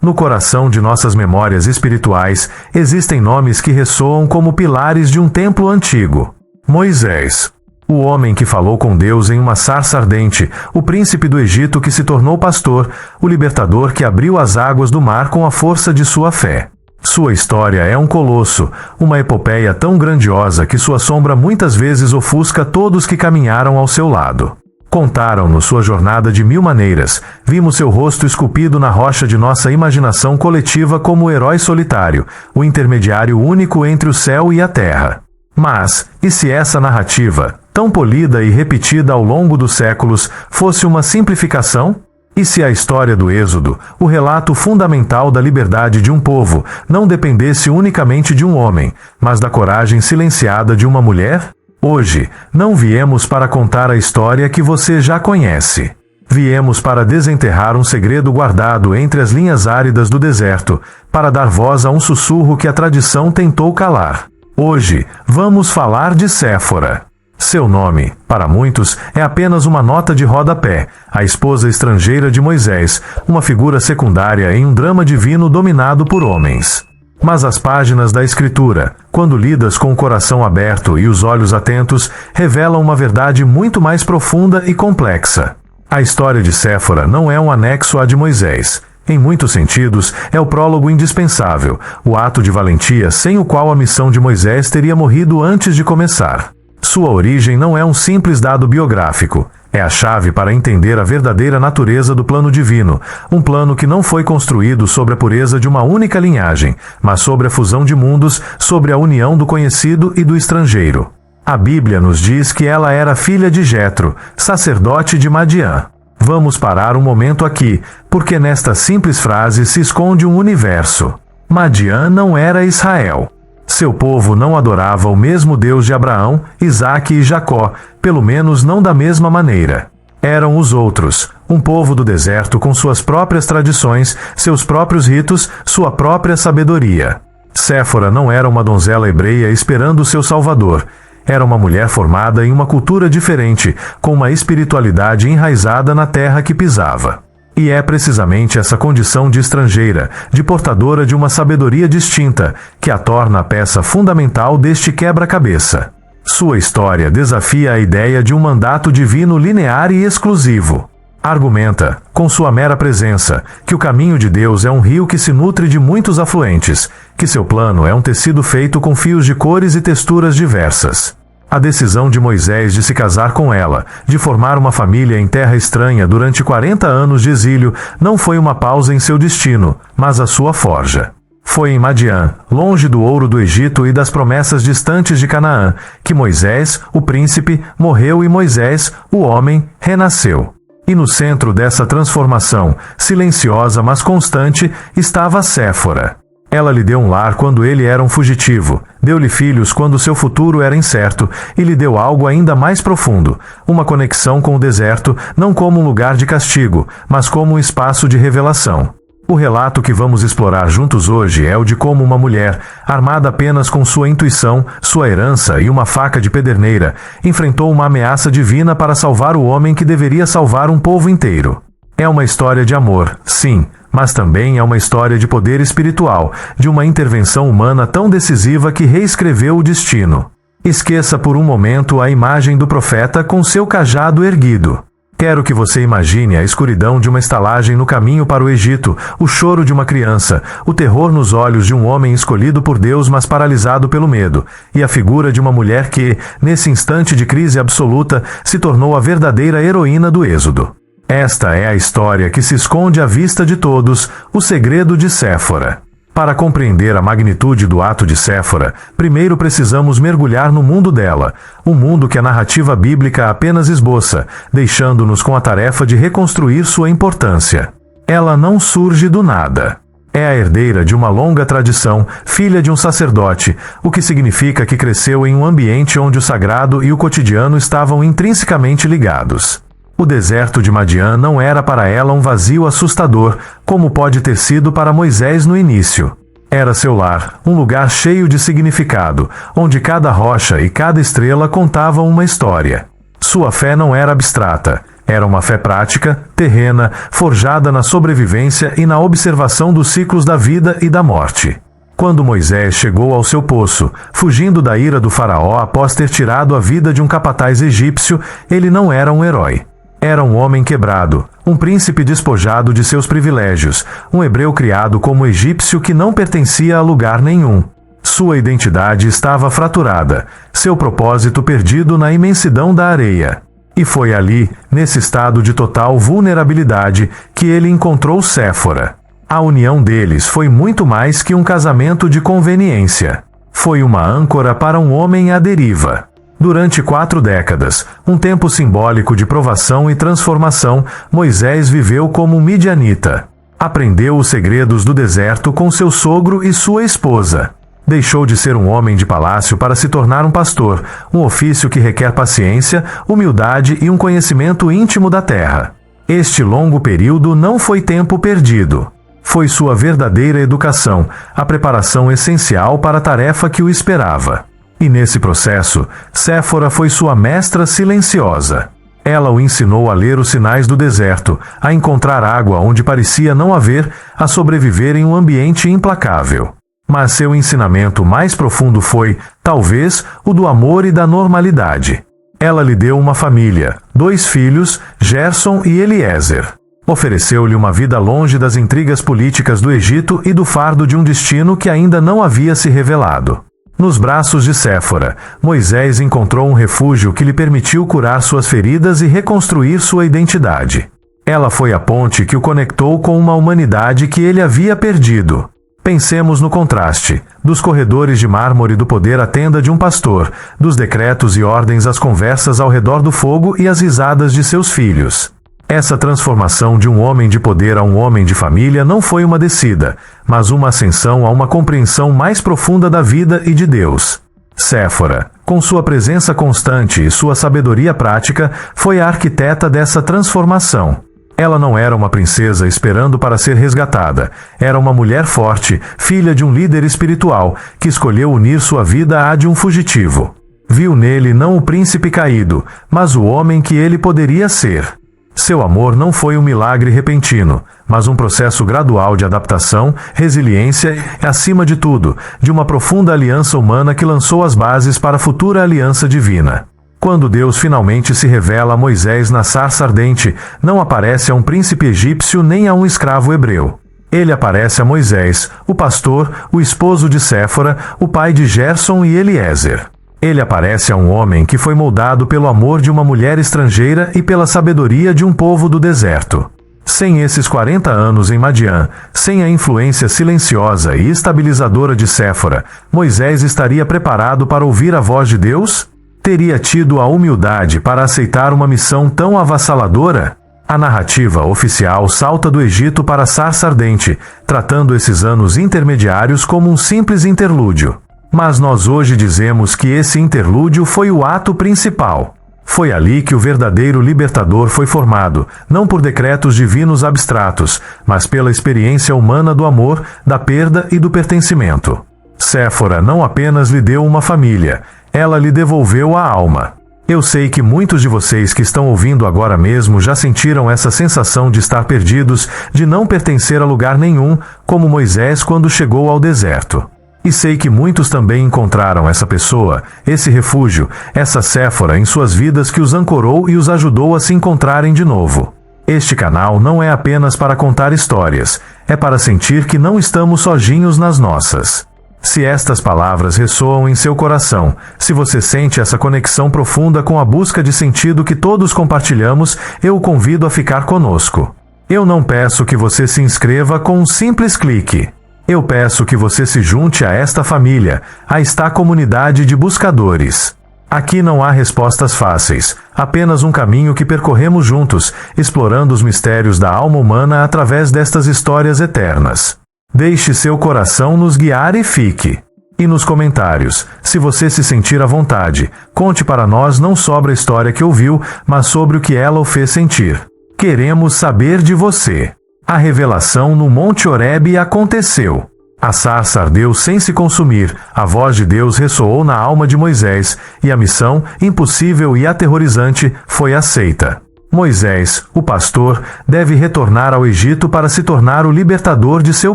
No coração de nossas memórias espirituais, existem nomes que ressoam como pilares de um templo antigo. Moisés, o homem que falou com Deus em uma sarça ardente, o príncipe do Egito que se tornou pastor, o libertador que abriu as águas do mar com a força de sua fé. Sua história é um colosso, uma epopeia tão grandiosa que sua sombra muitas vezes ofusca todos que caminharam ao seu lado. Contaram-nos sua jornada de 1000 maneiras, vimos seu rosto esculpido na rocha de nossa imaginação coletiva como o herói solitário, o intermediário único entre o céu e a terra. Mas, e se essa narrativa, tão polida e repetida ao longo dos séculos, fosse uma simplificação? E se a história do Êxodo, o relato fundamental da liberdade de um povo, não dependesse unicamente de um homem, mas da coragem silenciada de uma mulher? Hoje, não viemos para contar a história que você já conhece. Viemos para desenterrar um segredo guardado entre as linhas áridas do deserto, para dar voz a um sussurro que a tradição tentou calar. Hoje, vamos falar de Séfora. Seu nome, para muitos, é apenas uma nota de rodapé, a esposa estrangeira de Moisés, uma figura secundária em um drama divino dominado por homens. Mas as páginas da Escritura, quando lidas com o coração aberto e os olhos atentos, revelam uma verdade muito mais profunda e complexa. A história de Séfora não é um anexo à de Moisés. Em muitos sentidos, é o prólogo indispensável, o ato de valentia sem o qual a missão de Moisés teria morrido antes de começar. Sua origem não é um simples dado biográfico. É a chave para entender a verdadeira natureza do plano divino, um plano que não foi construído sobre a pureza de uma única linhagem, mas sobre a fusão de mundos, sobre a união do conhecido e do estrangeiro. A Bíblia nos diz que ela era filha de Jetro, sacerdote de Madiã. Vamos parar um momento aqui, porque nesta simples frase se esconde um universo. Madiã não era Israel. Seu povo não adorava o mesmo Deus de Abraão, Isaque e Jacó, pelo menos não da mesma maneira. Eram os outros, um povo do deserto com suas próprias tradições, seus próprios ritos, sua própria sabedoria. Séfora não era uma donzela hebreia esperando seu Salvador. Era uma mulher formada em uma cultura diferente, com uma espiritualidade enraizada na terra que pisava. E é precisamente essa condição de estrangeira, de portadora de uma sabedoria distinta, que a torna a peça fundamental deste quebra-cabeça. Sua história desafia a ideia de um mandato divino linear e exclusivo. Argumenta, com sua mera presença, que o caminho de Deus é um rio que se nutre de muitos afluentes, que seu plano é um tecido feito com fios de cores e texturas diversas. A decisão de Moisés de se casar com ela, de formar uma família em terra estranha durante 40 anos de exílio, não foi uma pausa em seu destino, mas a sua forja. Foi em Madiã, longe do ouro do Egito e das promessas distantes de Canaã, que Moisés, o príncipe, morreu e Moisés, o homem, renasceu. E no centro dessa transformação, silenciosa mas constante, estava Séfora. Ela lhe deu um lar quando ele era um fugitivo, deu-lhe filhos quando seu futuro era incerto, e lhe deu algo ainda mais profundo, uma conexão com o deserto, não como um lugar de castigo, mas como um espaço de revelação. O relato que vamos explorar juntos hoje é o de como uma mulher, armada apenas com sua intuição, sua herança e uma faca de pederneira, enfrentou uma ameaça divina para salvar o homem que deveria salvar um povo inteiro. É uma história de amor, sim, mas também é uma história de poder espiritual, de uma intervenção humana tão decisiva que reescreveu o destino. Esqueça por um momento a imagem do profeta com seu cajado erguido. Quero que você imagine a escuridão de uma estalagem no caminho para o Egito, o choro de uma criança, o terror nos olhos de um homem escolhido por Deus mas paralisado pelo medo, e a figura de uma mulher que, nesse instante de crise absoluta, se tornou a verdadeira heroína do Êxodo. Esta é a história que se esconde à vista de todos, o segredo de Séfora. Para compreender a magnitude do ato de Séfora, primeiro precisamos mergulhar no mundo dela, um mundo que a narrativa bíblica apenas esboça, deixando-nos com a tarefa de reconstruir sua importância. Ela não surge do nada. É a herdeira de uma longa tradição, filha de um sacerdote, o que significa que cresceu em um ambiente onde o sagrado e o cotidiano estavam intrinsecamente ligados. O deserto de Madiã não era para ela um vazio assustador, como pode ter sido para Moisés no início. Era seu lar, um lugar cheio de significado, onde cada rocha e cada estrela contavam uma história. Sua fé não era abstrata, Era uma fé prática, terrena, forjada na sobrevivência e na observação dos ciclos da vida e da morte. Quando Moisés chegou ao seu poço, fugindo da ira do faraó após ter tirado a vida de um capataz egípcio, ele não era um herói. Era um homem quebrado, um príncipe despojado de seus privilégios, um hebreu criado como egípcio que não pertencia a lugar nenhum. Sua identidade estava fraturada, seu propósito perdido na imensidão da areia. E foi ali, nesse estado de total vulnerabilidade, que ele encontrou Séfora. A união deles foi muito mais que um casamento de conveniência. Foi uma âncora para um homem à deriva. Durante 4 décadas, um tempo simbólico de provação e transformação, Moisés viveu como midianita. Aprendeu os segredos do deserto com seu sogro e sua esposa. Deixou de ser um homem de palácio para se tornar um pastor, um ofício que requer paciência, humildade e um conhecimento íntimo da terra. Este longo período não foi tempo perdido. Foi sua verdadeira educação, a preparação essencial para a tarefa que o esperava. E nesse processo, Séfora foi sua mestra silenciosa. Ela o ensinou a ler os sinais do deserto, a encontrar água onde parecia não haver, a sobreviver em um ambiente implacável. Mas seu ensinamento mais profundo foi, talvez, o do amor e da normalidade. Ela lhe deu uma família, 2 filhos, Gerson e Eliezer. Ofereceu-lhe uma vida longe das intrigas políticas do Egito e do fardo de um destino que ainda não havia se revelado. Nos braços de Séfora, Moisés encontrou um refúgio que lhe permitiu curar suas feridas e reconstruir sua identidade. Ela foi a ponte que o conectou com uma humanidade que ele havia perdido. Pensemos no contraste, dos corredores de mármore do poder à tenda de um pastor, dos decretos e ordens às conversas ao redor do fogo e às risadas de seus filhos. Essa transformação de um homem de poder a um homem de família não foi uma descida, mas uma ascensão a uma compreensão mais profunda da vida e de Deus. Séfora, com sua presença constante e sua sabedoria prática, foi a arquiteta dessa transformação. Ela não era uma princesa esperando para ser resgatada. Era uma mulher forte, filha de um líder espiritual, que escolheu unir sua vida à de um fugitivo. Viu nele não o príncipe caído, mas o homem que ele poderia ser. Seu amor não foi um milagre repentino, mas um processo gradual de adaptação, resiliência e, acima de tudo, de uma profunda aliança humana que lançou as bases para a futura aliança divina. Quando Deus finalmente se revela a Moisés na sarça ardente, não aparece a um príncipe egípcio nem a um escravo hebreu. Ele aparece a Moisés, o pastor, o esposo de Séfora, o pai de Gerson e Eliezer. Ele aparece a um homem que foi moldado pelo amor de uma mulher estrangeira e pela sabedoria de um povo do deserto. Sem esses 40 anos em Madian, sem a influência silenciosa e estabilizadora de Séfora, Moisés estaria preparado para ouvir a voz de Deus? Teria tido a humildade para aceitar uma missão tão avassaladora? A narrativa oficial salta do Egito para a sarça ardente, tratando esses anos intermediários como um simples interlúdio. Mas nós hoje dizemos que esse interlúdio foi o ato principal. Foi ali que o verdadeiro libertador foi formado, não por decretos divinos abstratos, mas pela experiência humana do amor, da perda e do pertencimento. Séfora não apenas lhe deu uma família, ela lhe devolveu a alma. Eu sei que muitos de vocês que estão ouvindo agora mesmo já sentiram essa sensação de estar perdidos, de não pertencer a lugar nenhum, como Moisés quando chegou ao deserto. E sei que muitos também encontraram essa pessoa, esse refúgio, essa Séfora em suas vidas que os ancorou e os ajudou a se encontrarem de novo. Este canal não é apenas para contar histórias, é para sentir que não estamos sozinhos nas nossas. Se estas palavras ressoam em seu coração, se você sente essa conexão profunda com a busca de sentido que todos compartilhamos, eu o convido a ficar conosco. Eu não peço que você se inscreva com um simples clique. Eu peço que você se junte a esta família, a esta comunidade de buscadores. Aqui não há respostas fáceis, apenas um caminho que percorremos juntos, explorando os mistérios da alma humana através destas histórias eternas. Deixe seu coração nos guiar e fique. E nos comentários, se você se sentir à vontade, conte para nós não sobre a história que ouviu, mas sobre o que ela o fez sentir. Queremos saber de você. A revelação no Monte Horebe aconteceu. A sarça ardeu sem se consumir, a voz de Deus ressoou na alma de Moisés, e a missão, impossível e aterrorizante, foi aceita. Moisés, o pastor, deve retornar ao Egito para se tornar o libertador de seu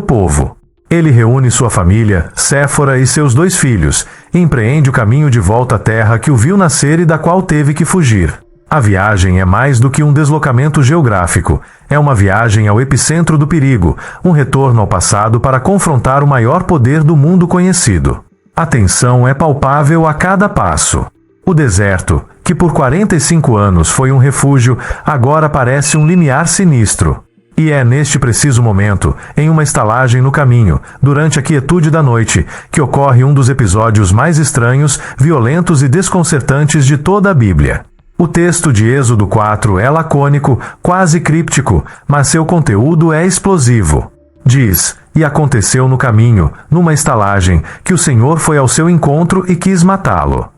povo. Ele reúne sua família, Séfora e seus 2 filhos, e empreende o caminho de volta à terra que o viu nascer e da qual teve que fugir. A viagem é mais do que um deslocamento geográfico, é uma viagem ao epicentro do perigo, um retorno ao passado para confrontar o maior poder do mundo conhecido. A tensão é palpável a cada passo. O deserto, que por 45 anos foi um refúgio, agora parece um limiar sinistro. E é neste preciso momento, em uma estalagem no caminho, durante a quietude da noite, que ocorre um dos episódios mais estranhos, violentos e desconcertantes de toda a Bíblia. O texto de Êxodo 4 é lacônico, quase críptico, mas seu conteúdo é explosivo. Diz: "E aconteceu no caminho, numa estalagem, que o Senhor foi ao seu encontro e quis matá-lo."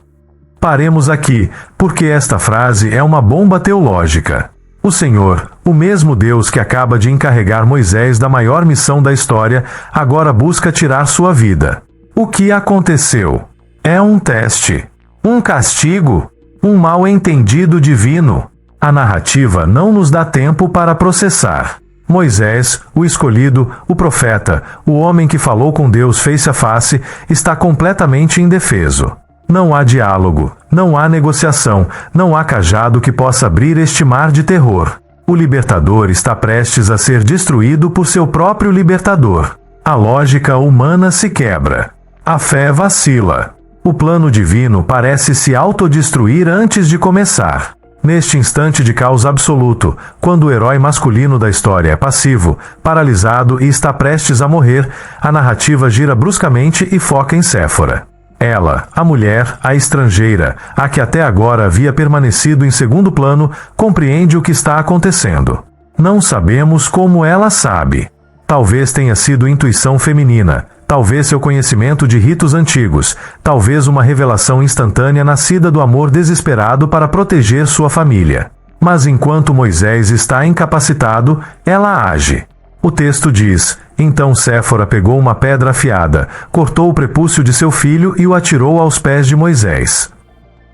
Paremos aqui, porque esta frase é uma bomba teológica. O Senhor, o mesmo Deus que acaba de encarregar Moisés da maior missão da história, agora busca tirar sua vida. O que aconteceu? É um teste. Um castigo? Um mal-entendido divino? A narrativa não nos dá tempo para processar. Moisés, o escolhido, o profeta, o homem que falou com Deus face a face, está completamente indefeso. Não há diálogo, não há negociação, não há cajado que possa abrir este mar de terror. O libertador está prestes a ser destruído por seu próprio libertador. A lógica humana se quebra. A fé vacila. O plano divino parece se autodestruir antes de começar. Neste instante de caos absoluto, quando o herói masculino da história é passivo, paralisado e está prestes a morrer, a narrativa gira bruscamente e foca em Séfora. Ela, a mulher, a estrangeira, a que até agora havia permanecido em segundo plano, compreende o que está acontecendo. Não sabemos como ela sabe. Talvez tenha sido intuição feminina, talvez seu conhecimento de ritos antigos, talvez uma revelação instantânea nascida do amor desesperado para proteger sua família. Mas enquanto Moisés está incapacitado, ela age. O texto diz: "Então Séfora pegou uma pedra afiada, cortou o prepúcio de seu filho e o atirou aos pés de Moisés."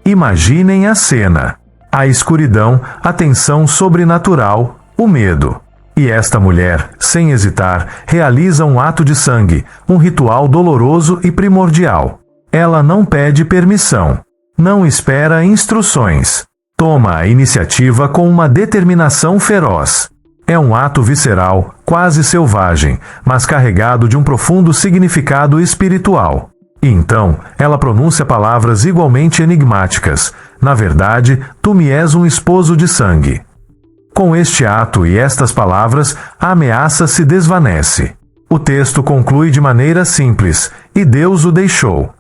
Imaginem a cena. A escuridão, a tensão sobrenatural, o medo. E esta mulher, sem hesitar, realiza um ato de sangue, um ritual doloroso e primordial. Ela não pede permissão. Não espera instruções. Toma a iniciativa com uma determinação feroz. É um ato visceral, quase selvagem, mas carregado de um profundo significado espiritual. E então, ela pronuncia palavras igualmente enigmáticas. Na verdade, tu me és um esposo de sangue. Com este ato e estas palavras, a ameaça se desvanece. O texto conclui de maneira simples: "E Deus o deixou."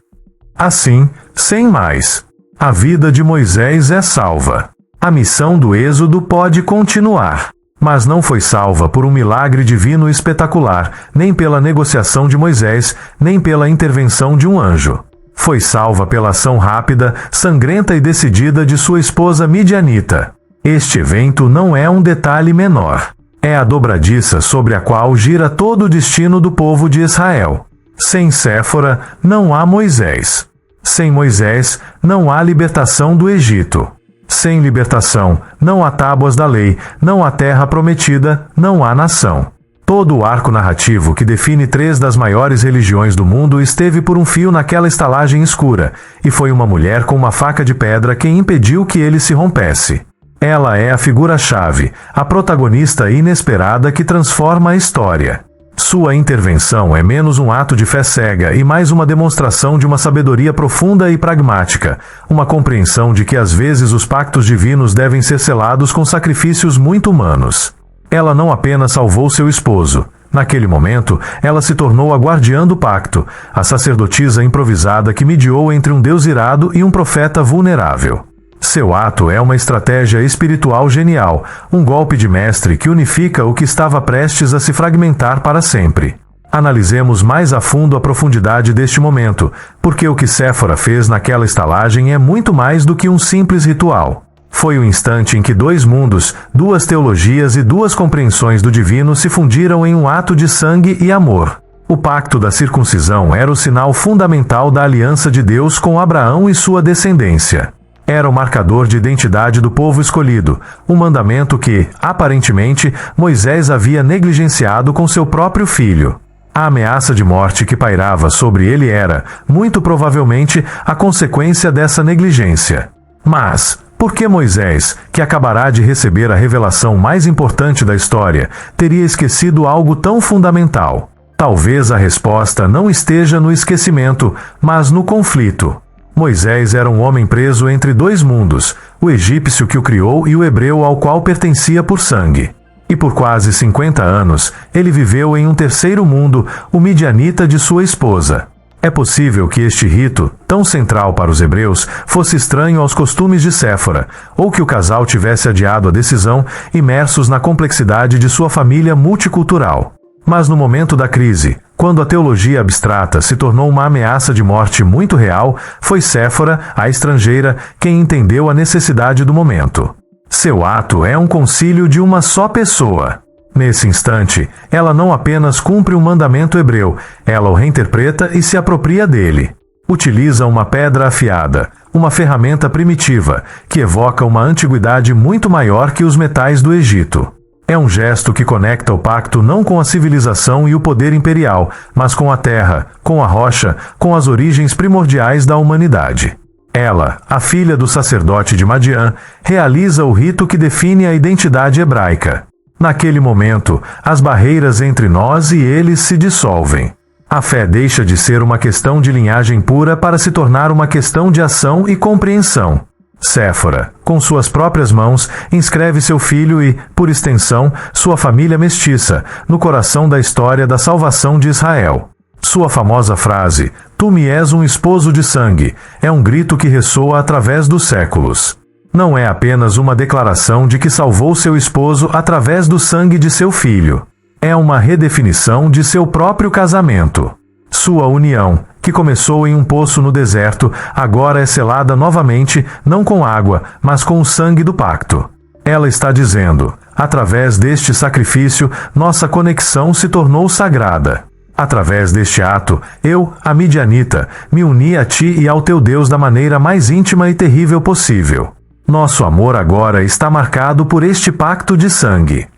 Assim, sem mais, a vida de Moisés é salva. A missão do Êxodo pode continuar. Mas não foi salva por um milagre divino espetacular, nem pela negociação de Moisés, nem pela intervenção de um anjo. Foi salva pela ação rápida, sangrenta e decidida de sua esposa midianita. Este evento não é um detalhe menor. É a dobradiça sobre a qual gira todo o destino do povo de Israel. Sem Séfora, não há Moisés. Sem Moisés, não há libertação do Egito. Sem libertação, não há tábuas da lei, não há terra prometida, não há nação. Todo o arco narrativo que define 3 das maiores religiões do mundo esteve por um fio naquela estalagem escura, e foi uma mulher com uma faca de pedra quem impediu que ele se rompesse. Ela é a figura-chave, a protagonista inesperada que transforma a história. Sua intervenção é menos um ato de fé cega e mais uma demonstração de uma sabedoria profunda e pragmática, uma compreensão de que às vezes os pactos divinos devem ser selados com sacrifícios muito humanos. Ela não apenas salvou seu esposo. Naquele momento, ela se tornou a guardiã do pacto, a sacerdotisa improvisada que mediou entre um Deus irado e um profeta vulnerável. Seu ato é uma estratégia espiritual genial, um golpe de mestre que unifica o que estava prestes a se fragmentar para sempre. Analisemos mais a fundo a profundidade deste momento, porque o que Séfora fez naquela estalagem é muito mais do que um simples ritual. Foi o instante em que 2 mundos, 2 teologias e 2 compreensões do divino se fundiram em um ato de sangue e amor. O pacto da circuncisão era o sinal fundamental da aliança de Deus com Abraão e sua descendência. Era o marcador de identidade do povo escolhido, um mandamento que, aparentemente, Moisés havia negligenciado com seu próprio filho. A ameaça de morte que pairava sobre ele era, muito provavelmente, a consequência dessa negligência. Mas, por que Moisés, que acabará de receber a revelação mais importante da história, teria esquecido algo tão fundamental? Talvez a resposta não esteja no esquecimento, mas no conflito. Moisés era um homem preso entre dois mundos, o egípcio que o criou e o hebreu ao qual pertencia por sangue. E por quase 50 anos, ele viveu em um terceiro mundo, o midianita de sua esposa. É possível que este rito, tão central para os hebreus, fosse estranho aos costumes de Séfora, ou que o casal tivesse adiado a decisão, imersos na complexidade de sua família multicultural. Mas no momento da crise, quando a teologia abstrata se tornou uma ameaça de morte muito real, foi Séfora, a estrangeira, quem entendeu a necessidade do momento. Seu ato é um concílio de uma só pessoa. Nesse instante, ela não apenas cumpre um mandamento hebreu, ela o reinterpreta e se apropria dele. Utiliza uma pedra afiada, uma ferramenta primitiva, que evoca uma antiguidade muito maior que os metais do Egito. É um gesto que conecta o pacto não com a civilização e o poder imperial, mas com a terra, com a rocha, com as origens primordiais da humanidade. Ela, a filha do sacerdote de Madian, realiza o rito que define a identidade hebraica. Naquele momento, as barreiras entre nós e eles se dissolvem. A fé deixa de ser uma questão de linhagem pura para se tornar uma questão de ação e compreensão. Séfora, com suas próprias mãos, inscreve seu filho e, por extensão, sua família mestiça, no coração da história da salvação de Israel. Sua famosa frase, "Tu me és um esposo de sangue", é um grito que ressoa através dos séculos. Não é apenas uma declaração de que salvou seu esposo através do sangue de seu filho. É uma redefinição de seu próprio casamento. Sua união, que começou em um poço no deserto, agora é selada novamente, não com água, mas com o sangue do pacto. Ela está dizendo, através deste sacrifício, nossa conexão se tornou sagrada. Através deste ato, eu, a midianita, me uni a ti e ao teu Deus da maneira mais íntima e terrível possível. Nosso amor agora está marcado por este pacto de sangue.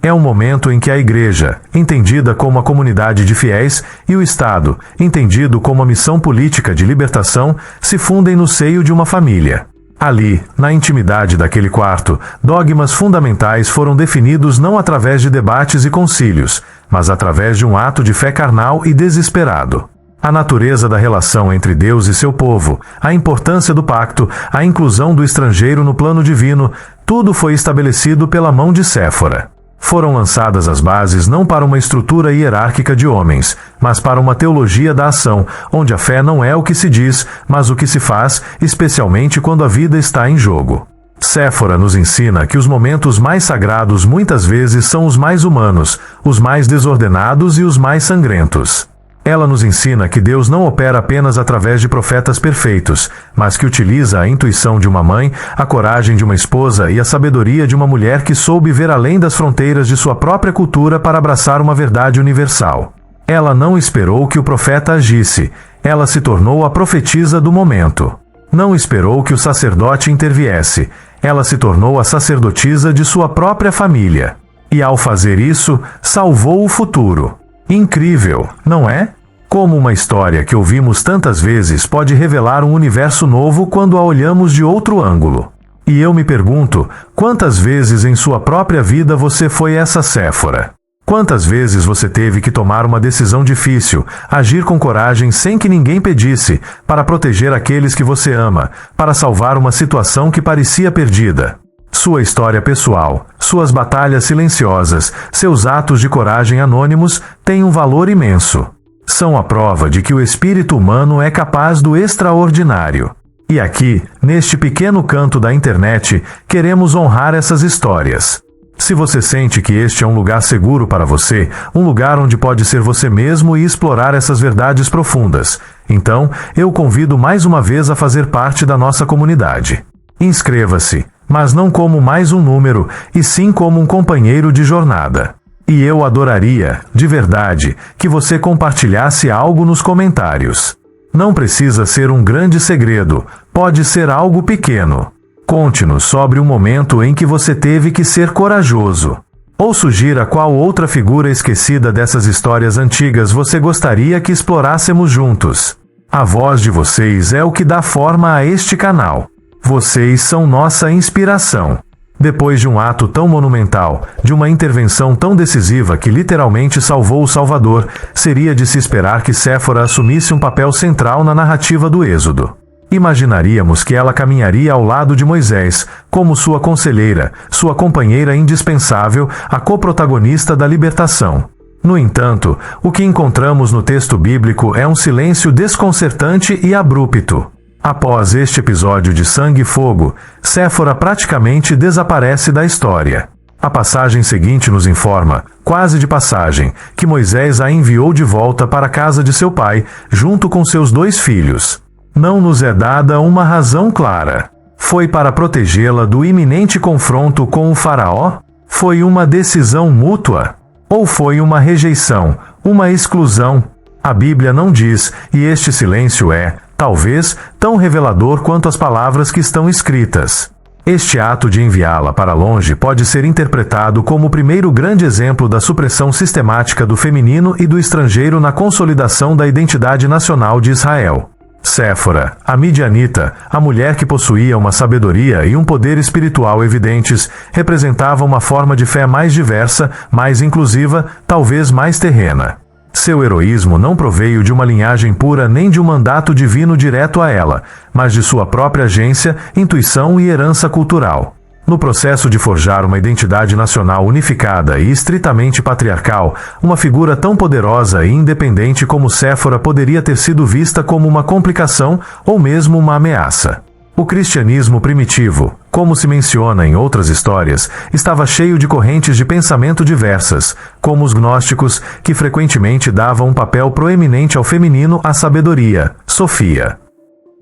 É um momento em que a Igreja, entendida como a comunidade de fiéis, e o Estado, entendido como a missão política de libertação, se fundem no seio de uma família. Ali, na intimidade daquele quarto, dogmas fundamentais foram definidos não através de debates e concílios, mas através de um ato de fé carnal e desesperado. A natureza da relação entre Deus e seu povo, a importância do pacto, a inclusão do estrangeiro no plano divino, tudo foi estabelecido pela mão de Séfora. Foram lançadas as bases não para uma estrutura hierárquica de homens, mas para uma teologia da ação, onde a fé não é o que se diz, mas o que se faz, especialmente quando a vida está em jogo. Séfora nos ensina que os momentos mais sagrados muitas vezes são os mais humanos, os mais desordenados e os mais sangrentos. Ela nos ensina que Deus não opera apenas através de profetas perfeitos, mas que utiliza a intuição de uma mãe, a coragem de uma esposa e a sabedoria de uma mulher que soube ver além das fronteiras de sua própria cultura para abraçar uma verdade universal. Ela não esperou que o profeta agisse, ela se tornou a profetisa do momento. Não esperou que o sacerdote interviesse, ela se tornou a sacerdotisa de sua própria família. E ao fazer isso, salvou o futuro. Incrível, não é? Como uma história que ouvimos tantas vezes pode revelar um universo novo quando a olhamos de outro ângulo. E eu me pergunto, quantas vezes em sua própria vida você foi essa Séfora? Quantas vezes você teve que tomar uma decisão difícil, agir com coragem sem que ninguém pedisse, para proteger aqueles que você ama, para salvar uma situação que parecia perdida? Sua história pessoal, suas batalhas silenciosas, seus atos de coragem anônimos têm um valor imenso. São a prova de que o espírito humano é capaz do extraordinário. E aqui, neste pequeno canto da internet, queremos honrar essas histórias. Se você sente que este é um lugar seguro para você, um lugar onde pode ser você mesmo e explorar essas verdades profundas, então eu convido mais uma vez a fazer parte da nossa comunidade. Inscreva-se, mas não como mais um número, e sim como um companheiro de jornada. E eu adoraria, de verdade, que você compartilhasse algo nos comentários. Não precisa ser um grande segredo, pode ser algo pequeno. Conte-nos sobre um momento em que você teve que ser corajoso. Ou sugira qual outra figura esquecida dessas histórias antigas você gostaria que explorássemos juntos. A voz de vocês é o que dá forma a este canal. Vocês são nossa inspiração. Depois de um ato tão monumental, de uma intervenção tão decisiva que literalmente salvou o Salvador, seria de se esperar que Séfora assumisse um papel central na narrativa do Êxodo. Imaginaríamos que ela caminharia ao lado de Moisés, como sua conselheira, sua companheira indispensável, a coprotagonista da libertação. No entanto, o que encontramos no texto bíblico é um silêncio desconcertante e abrupto. Após este episódio de sangue e fogo, Séfora praticamente desaparece da história. A passagem seguinte nos informa, quase de passagem, que Moisés a enviou de volta para a casa de seu pai, junto com seus 2 filhos. Não nos é dada uma razão clara. Foi para protegê-la do iminente confronto com o faraó? Foi uma decisão mútua? Ou foi uma rejeição, uma exclusão? A Bíblia não diz, e este silêncio é, talvez, tão revelador quanto as palavras que estão escritas. Este ato de enviá-la para longe pode ser interpretado como o primeiro grande exemplo da supressão sistemática do feminino e do estrangeiro na consolidação da identidade nacional de Israel. Séfora, a midianita, a mulher que possuía uma sabedoria e um poder espiritual evidentes, representava uma forma de fé mais diversa, mais inclusiva, talvez mais terrena. Seu heroísmo não proveio de uma linhagem pura nem de um mandato divino direto a ela, mas de sua própria agência, intuição e herança cultural. No processo de forjar uma identidade nacional unificada e estritamente patriarcal, uma figura tão poderosa e independente como Séfora poderia ter sido vista como uma complicação ou mesmo uma ameaça. O cristianismo primitivo, como se menciona em outras histórias, estava cheio de correntes de pensamento diversas, como os gnósticos, que frequentemente davam um papel proeminente ao feminino à sabedoria, Sofia.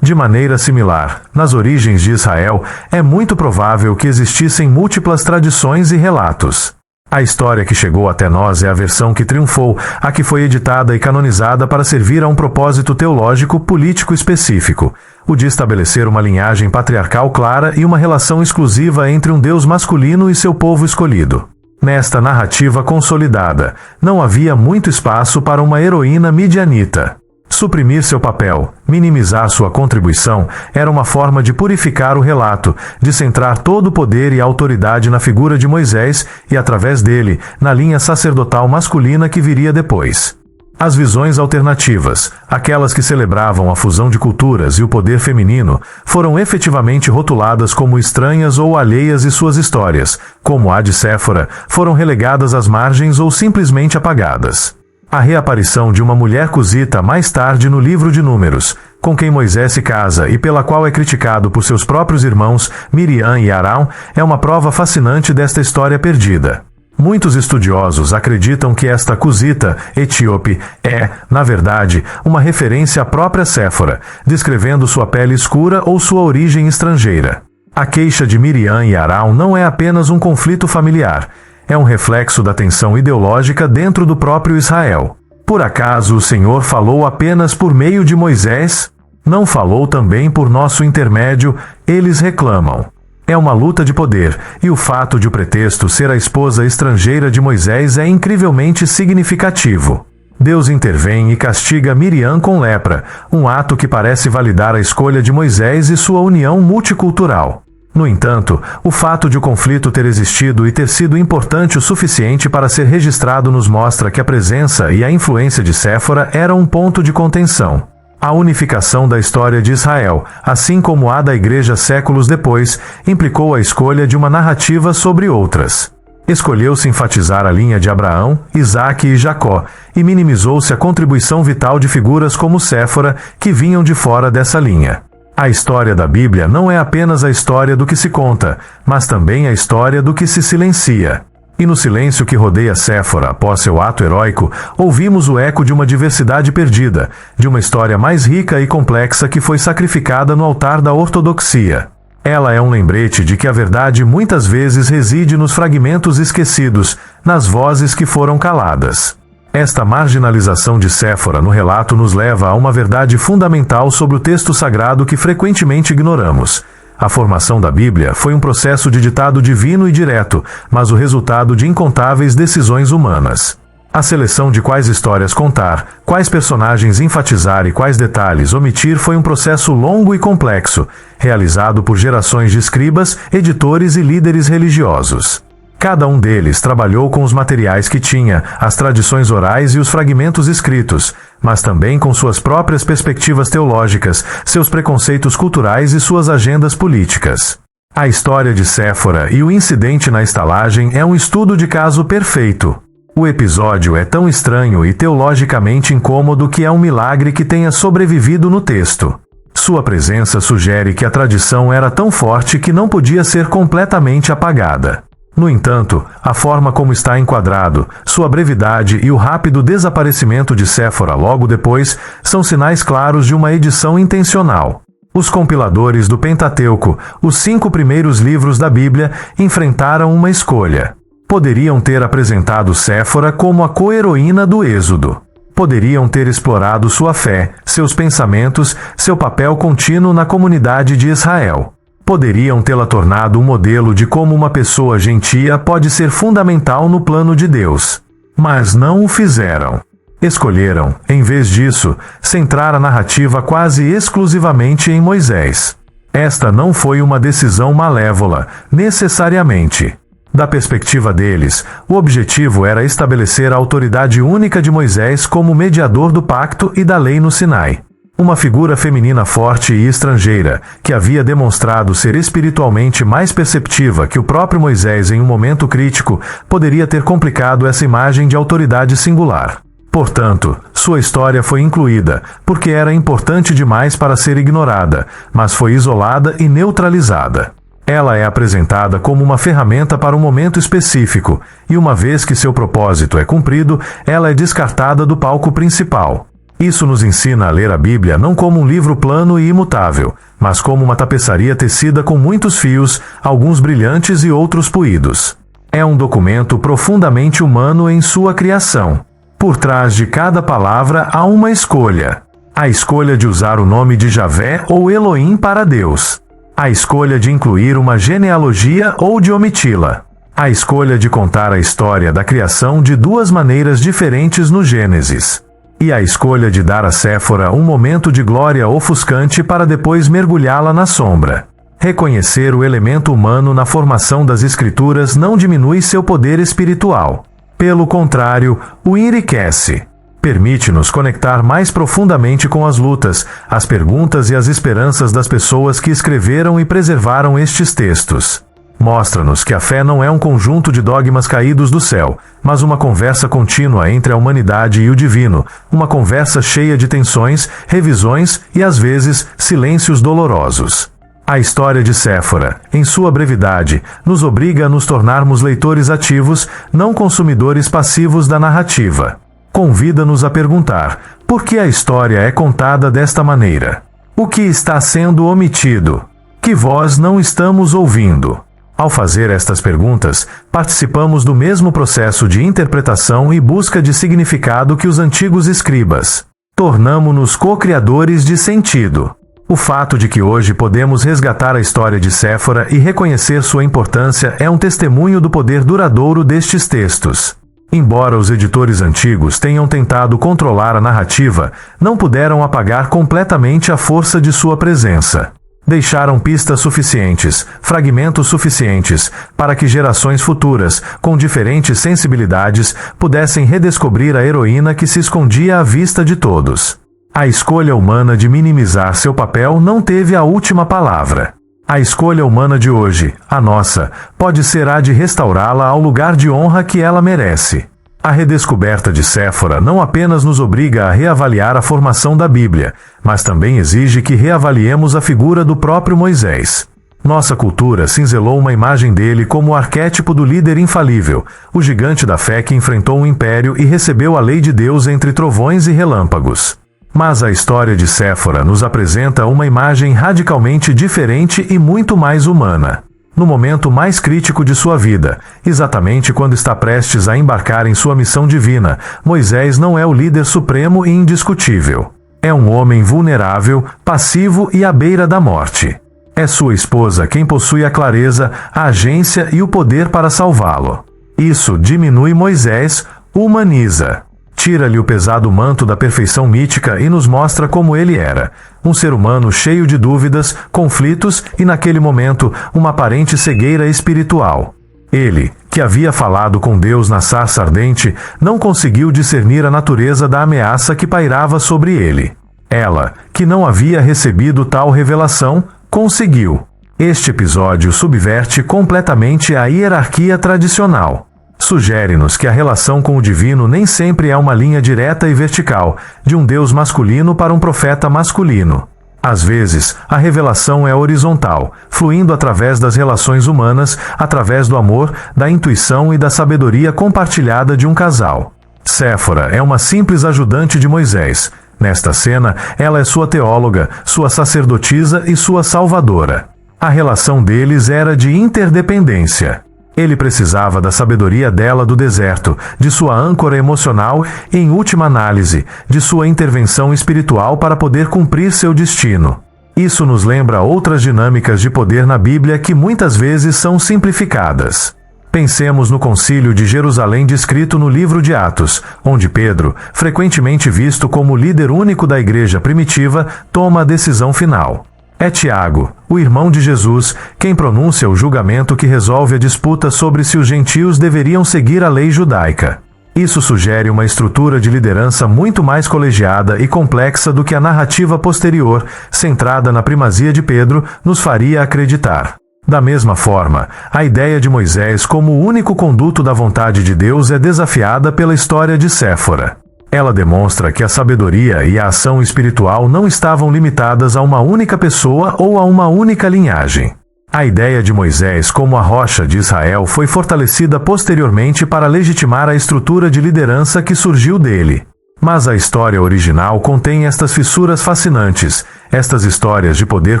De maneira similar, nas origens de Israel, é muito provável que existissem múltiplas tradições e relatos. A história que chegou até nós é a versão que triunfou, a que foi editada e canonizada para servir a um propósito teológico político específico, o de estabelecer uma linhagem patriarcal clara e uma relação exclusiva entre um Deus masculino e seu povo escolhido. Nesta narrativa consolidada, não havia muito espaço para uma heroína midianita. Suprimir seu papel, minimizar sua contribuição, era uma forma de purificar o relato, de centrar todo o poder e autoridade na figura de Moisés e, através dele, na linha sacerdotal masculina que viria depois. As visões alternativas, aquelas que celebravam a fusão de culturas e o poder feminino, foram efetivamente rotuladas como estranhas ou alheias e suas histórias, como a de Séfora, foram relegadas às margens ou simplesmente apagadas. A reaparição de uma mulher cusita mais tarde no livro de Números, com quem Moisés se casa e pela qual é criticado por seus próprios irmãos, Miriam e Arão, é uma prova fascinante desta história perdida. Muitos estudiosos acreditam que esta cusita, etíope, é, na verdade, uma referência à própria Séfora, descrevendo sua pele escura ou sua origem estrangeira. A queixa de Miriam e Arão não é apenas um conflito familiar, é um reflexo da tensão ideológica dentro do próprio Israel. Por acaso o Senhor falou apenas por meio de Moisés? Não falou também por nosso intermédio? Eles reclamam. É uma luta de poder, e o fato de o pretexto ser a esposa estrangeira de Moisés é incrivelmente significativo. Deus intervém e castiga Miriam com lepra, um ato que parece validar a escolha de Moisés e sua união multicultural. No entanto, o fato de o conflito ter existido e ter sido importante o suficiente para ser registrado nos mostra que a presença e a influência de Séfora eram um ponto de contenção. A unificação da história de Israel, assim como a da Igreja séculos depois, implicou a escolha de uma narrativa sobre outras. Escolheu-se enfatizar a linha de Abraão, Isaque e Jacó, e minimizou-se a contribuição vital de figuras como Séfora, que vinham de fora dessa linha. A história da Bíblia não é apenas a história do que se conta, mas também a história do que se silencia. E no silêncio que rodeia Séfora após seu ato heróico, ouvimos o eco de uma diversidade perdida, de uma história mais rica e complexa que foi sacrificada no altar da ortodoxia. Ela é um lembrete de que a verdade muitas vezes reside nos fragmentos esquecidos, nas vozes que foram caladas. Esta marginalização de Séfora no relato nos leva a uma verdade fundamental sobre o texto sagrado que frequentemente ignoramos. A formação da Bíblia foi um processo de ditado divino e direto, mas o resultado de incontáveis decisões humanas. A seleção de quais histórias contar, quais personagens enfatizar e quais detalhes omitir foi um processo longo e complexo, realizado por gerações de escribas, editores e líderes religiosos. Cada um deles trabalhou com os materiais que tinha, as tradições orais e os fragmentos escritos, mas também com suas próprias perspectivas teológicas, seus preconceitos culturais e suas agendas políticas. A história de Séfora e o incidente na estalagem é um estudo de caso perfeito. O episódio é tão estranho e teologicamente incômodo que é um milagre que tenha sobrevivido no texto. Sua presença sugere que a tradição era tão forte que não podia ser completamente apagada. No entanto, a forma como está enquadrado, sua brevidade e o rápido desaparecimento de Séfora logo depois são sinais claros de uma edição intencional. Os compiladores do Pentateuco, os 5 primeiros livros da Bíblia, enfrentaram uma escolha. Poderiam ter apresentado Séfora como a co-heroína do Êxodo. Poderiam ter explorado sua fé, seus pensamentos, seu papel contínuo na comunidade de Israel. Poderiam tê-la tornado um modelo de como uma pessoa gentia pode ser fundamental no plano de Deus. Mas não o fizeram. Escolheram, em vez disso, centrar a narrativa quase exclusivamente em Moisés. Esta não foi uma decisão malévola, necessariamente. Da perspectiva deles, o objetivo era estabelecer a autoridade única de Moisés como mediador do pacto e da lei no Sinai. Uma figura feminina forte e estrangeira, que havia demonstrado ser espiritualmente mais perceptiva que o próprio Moisés em um momento crítico, poderia ter complicado essa imagem de autoridade singular. Portanto, sua história foi incluída, porque era importante demais para ser ignorada, mas foi isolada e neutralizada. Ela é apresentada como uma ferramenta para um momento específico, e uma vez que seu propósito é cumprido, ela é descartada do palco principal. Isso nos ensina a ler a Bíblia não como um livro plano e imutável, mas como uma tapeçaria tecida com muitos fios, alguns brilhantes e outros puídos. É um documento profundamente humano em sua criação. Por trás de cada palavra há uma escolha. A escolha de usar o nome de Javé ou Elohim para Deus. A escolha de incluir uma genealogia ou de omiti-la. A escolha de contar a história da criação de 2 maneiras diferentes no Gênesis. E a escolha de dar a Séfora um momento de glória ofuscante para depois mergulhá-la na sombra. Reconhecer o elemento humano na formação das Escrituras não diminui seu poder espiritual. Pelo contrário, o enriquece. Permite-nos conectar mais profundamente com as lutas, as perguntas e as esperanças das pessoas que escreveram e preservaram estes textos. Mostra-nos que a fé não é um conjunto de dogmas caídos do céu, mas uma conversa contínua entre a humanidade e o divino, uma conversa cheia de tensões, revisões e, às vezes, silêncios dolorosos. A história de Séfora, em sua brevidade, nos obriga a nos tornarmos leitores ativos, não consumidores passivos da narrativa. Convida-nos a perguntar: por que a história é contada desta maneira? O que está sendo omitido? Que voz não estamos ouvindo? Ao fazer estas perguntas, participamos do mesmo processo de interpretação e busca de significado que os antigos escribas. Tornamo-nos co-criadores de sentido. O fato de que hoje podemos resgatar a história de Séfora e reconhecer sua importância é um testemunho do poder duradouro destes textos. Embora os editores antigos tenham tentado controlar a narrativa, não puderam apagar completamente a força de sua presença. Deixaram pistas suficientes, fragmentos suficientes, para que gerações futuras, com diferentes sensibilidades, pudessem redescobrir a heroína que se escondia à vista de todos. A escolha humana de minimizar seu papel não teve a última palavra. A escolha humana de hoje, a nossa, pode ser a de restaurá-la ao lugar de honra que ela merece. A redescoberta de Séfora não apenas nos obriga a reavaliar a formação da Bíblia, mas também exige que reavaliemos a figura do próprio Moisés. Nossa cultura cinzelou uma imagem dele como o arquétipo do líder infalível, o gigante da fé que enfrentou um império e recebeu a lei de Deus entre trovões e relâmpagos. Mas a história de Séfora nos apresenta uma imagem radicalmente diferente e muito mais humana. No momento mais crítico de sua vida, exatamente quando está prestes a embarcar em sua missão divina, Moisés não é o líder supremo e indiscutível. É um homem vulnerável, passivo e à beira da morte. É sua esposa quem possui a clareza, a agência e o poder para salvá-lo. Isso diminui Moisés, o humaniza. Tira-lhe o pesado manto da perfeição mítica e nos mostra como ele era. Um ser humano cheio de dúvidas, conflitos e, naquele momento, uma aparente cegueira espiritual. Ele, que havia falado com Deus na sarça ardente, não conseguiu discernir a natureza da ameaça que pairava sobre ele. Ela, que não havia recebido tal revelação, conseguiu. Este episódio subverte completamente a hierarquia tradicional. Sugere-nos que a relação com o divino nem sempre é uma linha direta e vertical, de um Deus masculino para um profeta masculino. Às vezes, a revelação é horizontal, fluindo através das relações humanas, através do amor, da intuição e da sabedoria compartilhada de um casal. Séfora é uma simples ajudante de Moisés. Nesta cena, ela é sua teóloga, sua sacerdotisa e sua salvadora. A relação deles era de interdependência. Ele precisava da sabedoria dela do deserto, de sua âncora emocional e, em última análise, de sua intervenção espiritual para poder cumprir seu destino. Isso nos lembra outras dinâmicas de poder na Bíblia que muitas vezes são simplificadas. Pensemos no Concílio de Jerusalém descrito no livro de Atos, onde Pedro, frequentemente visto como líder único da igreja primitiva, toma a decisão final. É Tiago, o irmão de Jesus, quem pronuncia o julgamento que resolve a disputa sobre se os gentios deveriam seguir a lei judaica. Isso sugere uma estrutura de liderança muito mais colegiada e complexa do que a narrativa posterior, centrada na primazia de Pedro, nos faria acreditar. Da mesma forma, a ideia de Moisés como o único conduto da vontade de Deus é desafiada pela história de Séfora. Ela demonstra que a sabedoria e a ação espiritual não estavam limitadas a uma única pessoa ou a uma única linhagem. A ideia de Moisés como a rocha de Israel foi fortalecida posteriormente para legitimar a estrutura de liderança que surgiu dele. Mas a história original contém estas fissuras fascinantes, estas histórias de poder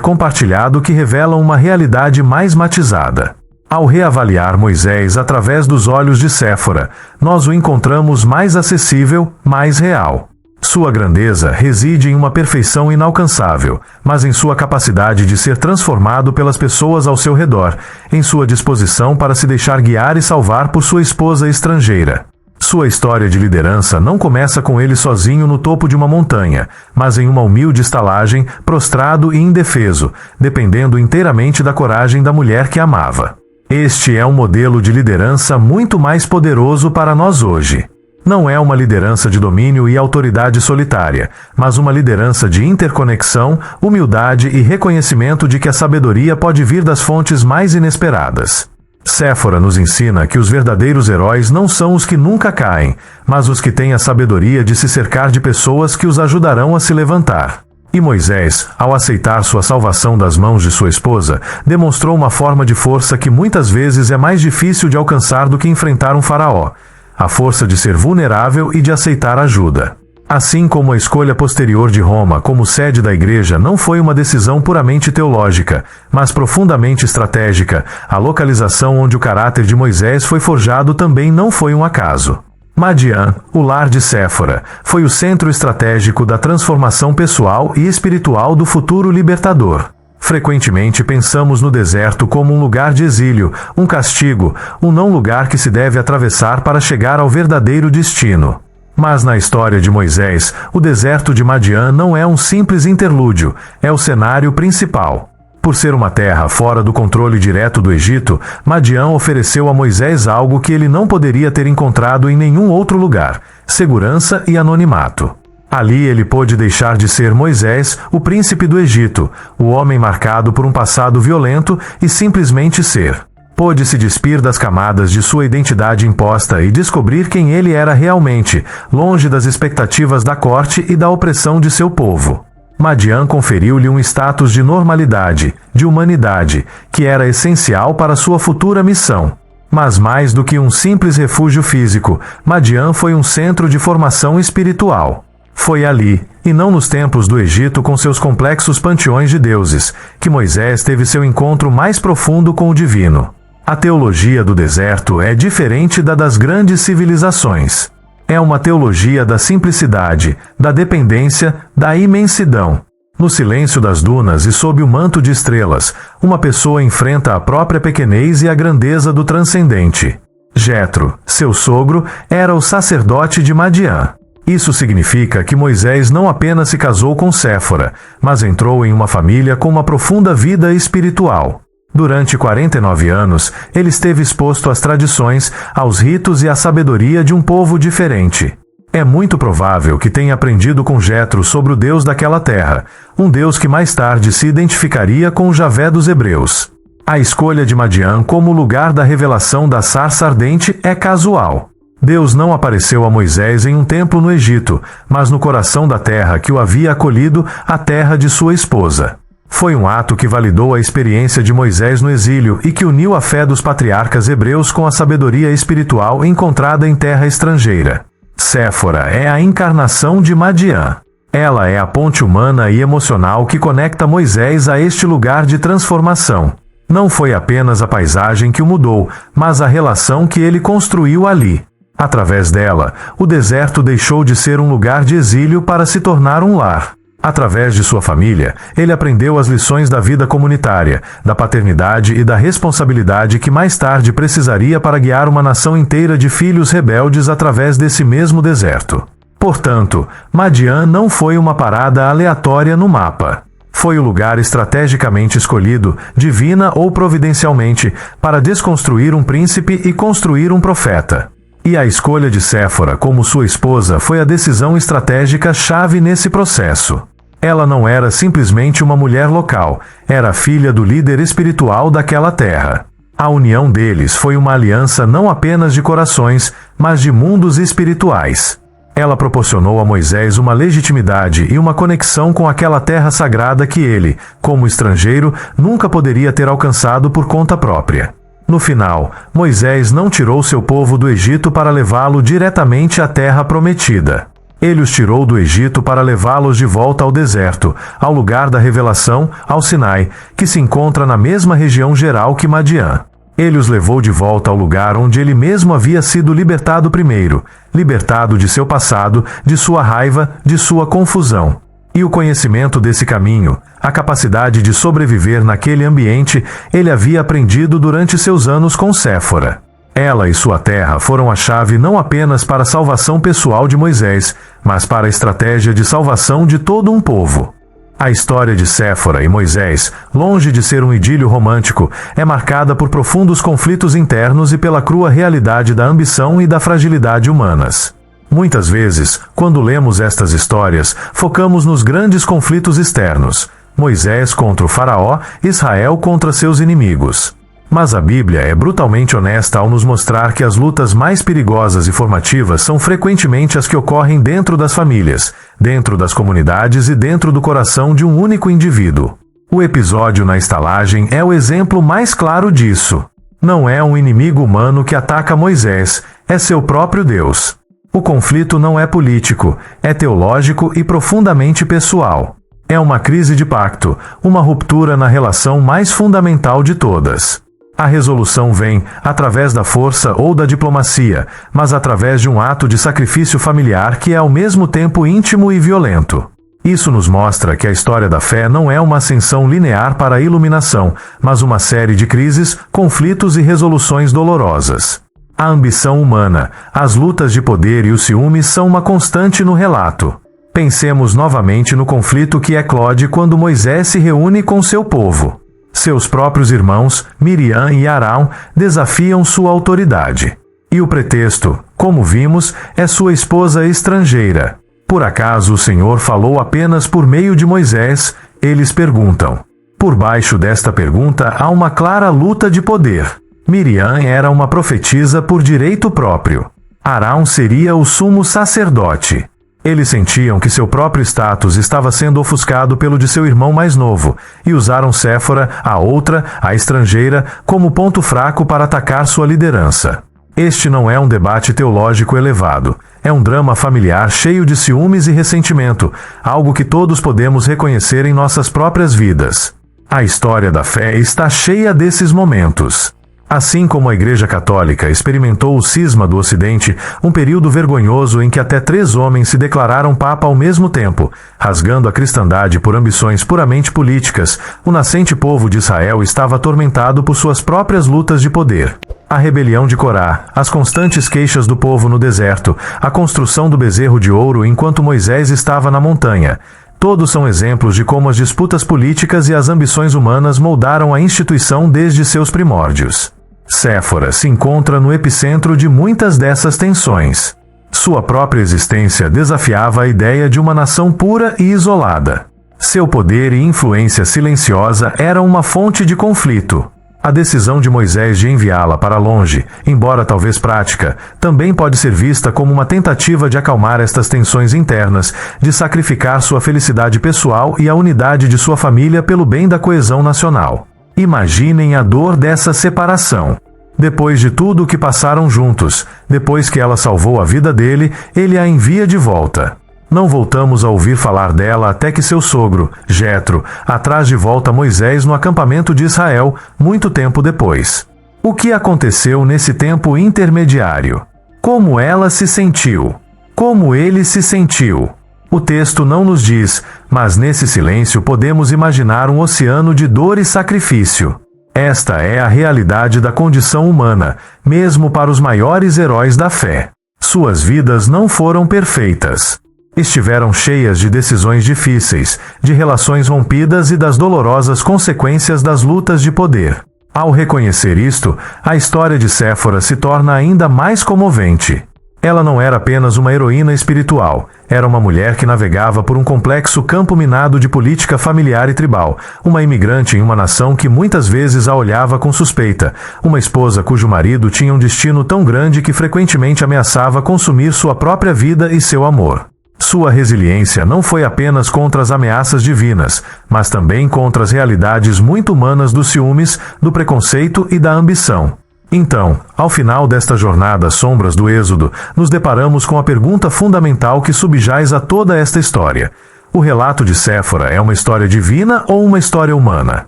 compartilhado que revelam uma realidade mais matizada. Ao reavaliar Moisés através dos olhos de Séfora, nós o encontramos mais acessível, mais real. Sua grandeza reside em uma perfeição inalcançável, mas em sua capacidade de ser transformado pelas pessoas ao seu redor, em sua disposição para se deixar guiar e salvar por sua esposa estrangeira. Sua história de liderança não começa com ele sozinho no topo de uma montanha, mas em uma humilde estalagem, prostrado e indefeso, dependendo inteiramente da coragem da mulher que amava. Este é um modelo de liderança muito mais poderoso para nós hoje. Não é uma liderança de domínio e autoridade solitária, mas uma liderança de interconexão, humildade e reconhecimento de que a sabedoria pode vir das fontes mais inesperadas. Séfora nos ensina que os verdadeiros heróis não são os que nunca caem, mas os que têm a sabedoria de se cercar de pessoas que os ajudarão a se levantar. E Moisés, ao aceitar sua salvação das mãos de sua esposa, demonstrou uma forma de força que muitas vezes é mais difícil de alcançar do que enfrentar um faraó: a força de ser vulnerável e de aceitar ajuda. Assim como a escolha posterior de Roma como sede da igreja não foi uma decisão puramente teológica, mas profundamente estratégica, a localização onde o caráter de Moisés foi forjado também não foi um acaso. Madian, o lar de Séfora, foi o centro estratégico da transformação pessoal e espiritual do futuro libertador. Frequentemente pensamos no deserto como um lugar de exílio, um castigo, um não lugar que se deve atravessar para chegar ao verdadeiro destino. Mas na história de Moisés, o deserto de Madian não é um simples interlúdio, é o cenário principal. Por ser uma terra fora do controle direto do Egito, Madian ofereceu a Moisés algo que ele não poderia ter encontrado em nenhum outro lugar: segurança e anonimato. Ali ele pôde deixar de ser Moisés, o príncipe do Egito, o homem marcado por um passado violento, e simplesmente ser. Pôde se despir das camadas de sua identidade imposta e descobrir quem ele era realmente, longe das expectativas da corte e da opressão de seu povo. Madian conferiu-lhe um status de normalidade, de humanidade, que era essencial para sua futura missão. Mas mais do que um simples refúgio físico, Madian foi um centro de formação espiritual. Foi ali, e não nos templos do Egito com seus complexos panteões de deuses, que Moisés teve seu encontro mais profundo com o divino. A teologia do deserto é diferente da das grandes civilizações. É uma teologia da simplicidade, da dependência, da imensidão. No silêncio das dunas e sob o manto de estrelas, uma pessoa enfrenta a própria pequenez e a grandeza do transcendente. Jetro, seu sogro, era o sacerdote de Madiã. Isso significa que Moisés não apenas se casou com Séfora, mas entrou em uma família com uma profunda vida espiritual. Durante 49 anos, ele esteve exposto às tradições, aos ritos e à sabedoria de um povo diferente. É muito provável que tenha aprendido com Jetro sobre o Deus daquela terra, um Deus que mais tarde se identificaria com o Javé dos Hebreus. A escolha de Madiã como lugar da revelação da sarça ardente é casual. Deus não apareceu a Moisés em um templo no Egito, mas no coração da terra que o havia acolhido, a terra de sua esposa. Foi um ato que validou a experiência de Moisés no exílio e que uniu a fé dos patriarcas hebreus com a sabedoria espiritual encontrada em terra estrangeira. Séfora é a encarnação de Madiã. Ela é a ponte humana e emocional que conecta Moisés a este lugar de transformação. Não foi apenas a paisagem que o mudou, mas a relação que ele construiu ali. Através dela, o deserto deixou de ser um lugar de exílio para se tornar um lar. Através de sua família, ele aprendeu as lições da vida comunitária, da paternidade e da responsabilidade que mais tarde precisaria para guiar uma nação inteira de filhos rebeldes através desse mesmo deserto. Portanto, Madiã não foi uma parada aleatória no mapa. Foi o lugar estrategicamente escolhido, divina ou providencialmente, para desconstruir um príncipe e construir um profeta. E a escolha de Séfora como sua esposa foi a decisão estratégica chave nesse processo. Ela não era simplesmente uma mulher local, era filha do líder espiritual daquela terra. A união deles foi uma aliança não apenas de corações, mas de mundos espirituais. Ela proporcionou a Moisés uma legitimidade e uma conexão com aquela terra sagrada que ele, como estrangeiro, nunca poderia ter alcançado por conta própria. No final, Moisés não tirou seu povo do Egito para levá-lo diretamente à terra prometida. Ele os tirou do Egito para levá-los de volta ao deserto, ao lugar da revelação, ao Sinai, que se encontra na mesma região geral que Madiã. Ele os levou de volta ao lugar onde ele mesmo havia sido libertado primeiro, libertado de seu passado, de sua raiva, de sua confusão. E o conhecimento desse caminho, a capacidade de sobreviver naquele ambiente, ele havia aprendido durante seus anos com Séfora. Ela e sua terra foram a chave não apenas para a salvação pessoal de Moisés, mas para a estratégia de salvação de todo um povo. A história de Séfora e Moisés, longe de ser um idílio romântico, é marcada por profundos conflitos internos e pela crua realidade da ambição e da fragilidade humanas. Muitas vezes, quando lemos estas histórias, focamos nos grandes conflitos externos: Moisés contra o faraó, Israel contra seus inimigos. Mas a Bíblia é brutalmente honesta ao nos mostrar que as lutas mais perigosas e formativas são frequentemente as que ocorrem dentro das famílias, dentro das comunidades e dentro do coração de um único indivíduo. O episódio na estalagem é o exemplo mais claro disso. Não é um inimigo humano que ataca Moisés, é seu próprio Deus. O conflito não é político, é teológico e profundamente pessoal. É uma crise de pacto, uma ruptura na relação mais fundamental de todas. A resolução vem, através da força ou da diplomacia, mas através de um ato de sacrifício familiar que é ao mesmo tempo íntimo e violento. Isso nos mostra que a história da fé não é uma ascensão linear para a iluminação, mas uma série de crises, conflitos e resoluções dolorosas. A ambição humana, as lutas de poder e os ciúmes são uma constante no relato. Pensemos novamente no conflito que eclode quando Moisés se reúne com seu povo. Seus próprios irmãos, Miriam e Arão, desafiam sua autoridade. E o pretexto, como vimos, é sua esposa estrangeira. Por acaso o Senhor falou apenas por meio de Moisés? Eles perguntam. Por baixo desta pergunta há uma clara luta de poder. Miriam era uma profetisa por direito próprio. Arão seria o sumo sacerdote. Eles sentiam que seu próprio status estava sendo ofuscado pelo de seu irmão mais novo, e usaram Séfora, a outra, a estrangeira, como ponto fraco para atacar sua liderança. Este não é um debate teológico elevado. É um drama familiar cheio de ciúmes e ressentimento, algo que todos podemos reconhecer em nossas próprias vidas. A história da fé está cheia desses momentos. Assim como a Igreja Católica experimentou o cisma do Ocidente, um período vergonhoso em que até 3 homens se declararam papa ao mesmo tempo, rasgando a cristandade por ambições puramente políticas, o nascente povo de Israel estava atormentado por suas próprias lutas de poder. A rebelião de Corá, as constantes queixas do povo no deserto, a construção do bezerro de ouro enquanto Moisés estava na montanha. Todos são exemplos de como as disputas políticas e as ambições humanas moldaram a instituição desde seus primórdios. Séfora se encontra no epicentro de muitas dessas tensões. Sua própria existência desafiava a ideia de uma nação pura e isolada. Seu poder e influência silenciosa eram uma fonte de conflito. A decisão de Moisés de enviá-la para longe, embora talvez prática, também pode ser vista como uma tentativa de acalmar estas tensões internas, de sacrificar sua felicidade pessoal e a unidade de sua família pelo bem da coesão nacional. Imaginem a dor dessa separação. Depois de tudo o que passaram juntos, depois que ela salvou a vida dele, ele a envia de volta. Não voltamos a ouvir falar dela até que seu sogro, Jetro, traz de volta Moisés no acampamento de Israel, muito tempo depois. O que aconteceu nesse tempo intermediário? Como ela se sentiu? Como ele se sentiu? O texto não nos diz, mas nesse silêncio podemos imaginar um oceano de dor e sacrifício. Esta é a realidade da condição humana, mesmo para os maiores heróis da fé. Suas vidas não foram perfeitas. Estiveram cheias de decisões difíceis, de relações rompidas e das dolorosas consequências das lutas de poder. Ao reconhecer isto, a história de Séfora se torna ainda mais comovente. Ela não era apenas uma heroína espiritual, era uma mulher que navegava por um complexo campo minado de política familiar e tribal, uma imigrante em uma nação que muitas vezes a olhava com suspeita, uma esposa cujo marido tinha um destino tão grande que frequentemente ameaçava consumir sua própria vida e seu amor. Sua resiliência não foi apenas contra as ameaças divinas, mas também contra as realidades muito humanas dos ciúmes, do preconceito e da ambição. Então, ao final desta jornada às sombras do Êxodo, nos deparamos com a pergunta fundamental que subjaz a toda esta história. O relato de Séfora é uma história divina ou uma história humana?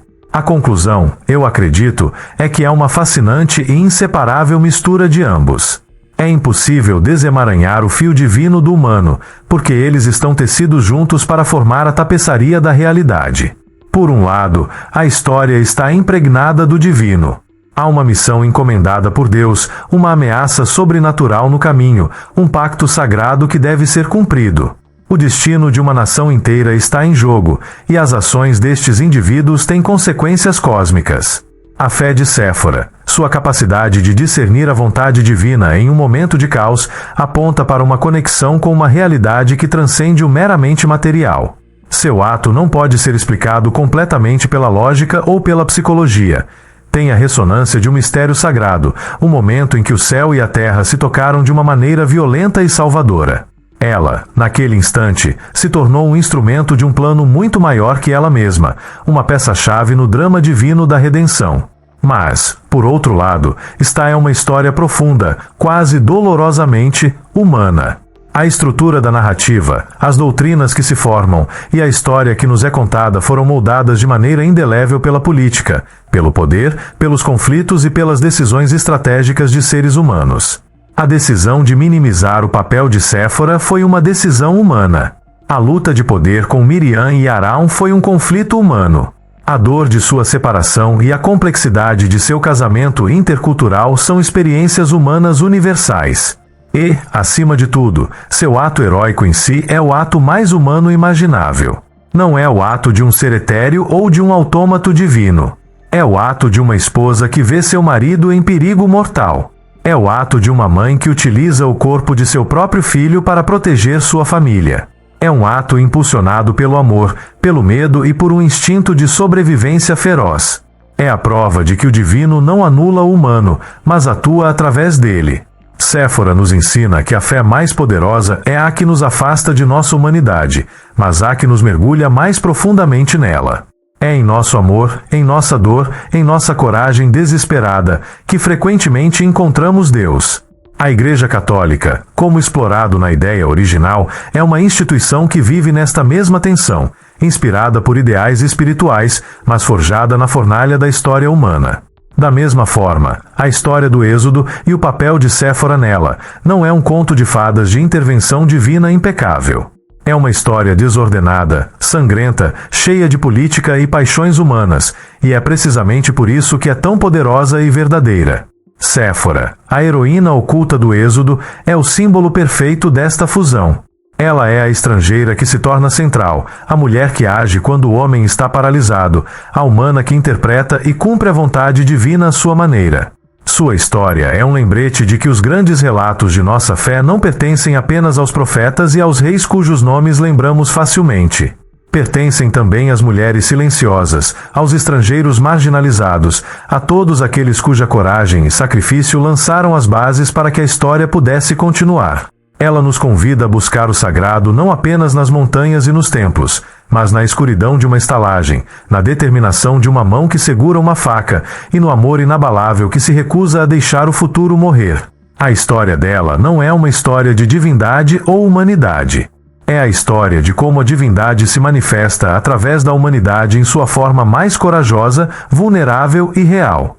A conclusão, eu acredito, é que é uma fascinante e inseparável mistura de ambos. É impossível desemaranhar o fio divino do humano, porque eles estão tecidos juntos para formar a tapeçaria da realidade. Por um lado, a história está impregnada do divino. Há uma missão encomendada por Deus, uma ameaça sobrenatural no caminho, um pacto sagrado que deve ser cumprido. O destino de uma nação inteira está em jogo, e as ações destes indivíduos têm consequências cósmicas. A fé de Séfora, sua capacidade de discernir a vontade divina em um momento de caos, aponta para uma conexão com uma realidade que transcende o meramente material. Seu ato não pode ser explicado completamente pela lógica ou pela psicologia. Tem a ressonância de um mistério sagrado, um momento em que o céu e a terra se tocaram de uma maneira violenta e salvadora. Ela, naquele instante, se tornou um instrumento de um plano muito maior que ela mesma, uma peça-chave no drama divino da redenção. Mas, por outro lado, está uma história profunda, quase dolorosamente humana. A estrutura da narrativa, as doutrinas que se formam e a história que nos é contada foram moldadas de maneira indelével pela política, pelo poder, pelos conflitos e pelas decisões estratégicas de seres humanos. A decisão de minimizar o papel de Séfora foi uma decisão humana. A luta de poder com Miriam e Arão foi um conflito humano. A dor de sua separação e a complexidade de seu casamento intercultural são experiências humanas universais. E, acima de tudo, seu ato heróico em si é o ato mais humano imaginável. Não é o ato de um ser etéreo ou de um autômato divino. É o ato de uma esposa que vê seu marido em perigo mortal. É o ato de uma mãe que utiliza o corpo de seu próprio filho para proteger sua família. É um ato impulsionado pelo amor, pelo medo e por um instinto de sobrevivência feroz. É a prova de que o divino não anula o humano, mas atua através dele. Séfora nos ensina que a fé mais poderosa é a que nos afasta de nossa humanidade, mas a que nos mergulha mais profundamente nela. É em nosso amor, em nossa dor, em nossa coragem desesperada, que frequentemente encontramos Deus. A Igreja Católica, como explorado na ideia original, é uma instituição que vive nesta mesma tensão, inspirada por ideais espirituais, mas forjada na fornalha da história humana. Da mesma forma, a história do Êxodo e o papel de Séfora nela não é um conto de fadas de intervenção divina impecável. É uma história desordenada, sangrenta, cheia de política e paixões humanas, e é precisamente por isso que é tão poderosa e verdadeira. Séfora, a heroína oculta do Êxodo, é o símbolo perfeito desta fusão. Ela é a estrangeira que se torna central, a mulher que age quando o homem está paralisado, a humana que interpreta e cumpre a vontade divina à sua maneira. Sua história é um lembrete de que os grandes relatos de nossa fé não pertencem apenas aos profetas e aos reis cujos nomes lembramos facilmente. Pertencem também às mulheres silenciosas, aos estrangeiros marginalizados, a todos aqueles cuja coragem e sacrifício lançaram as bases para que a história pudesse continuar. Ela nos convida a buscar o sagrado não apenas nas montanhas e nos templos, mas na escuridão de uma estalagem, na determinação de uma mão que segura uma faca e no amor inabalável que se recusa a deixar o futuro morrer. A história dela não é uma história de divindade ou humanidade. É a história de como a divindade se manifesta através da humanidade em sua forma mais corajosa, vulnerável e real.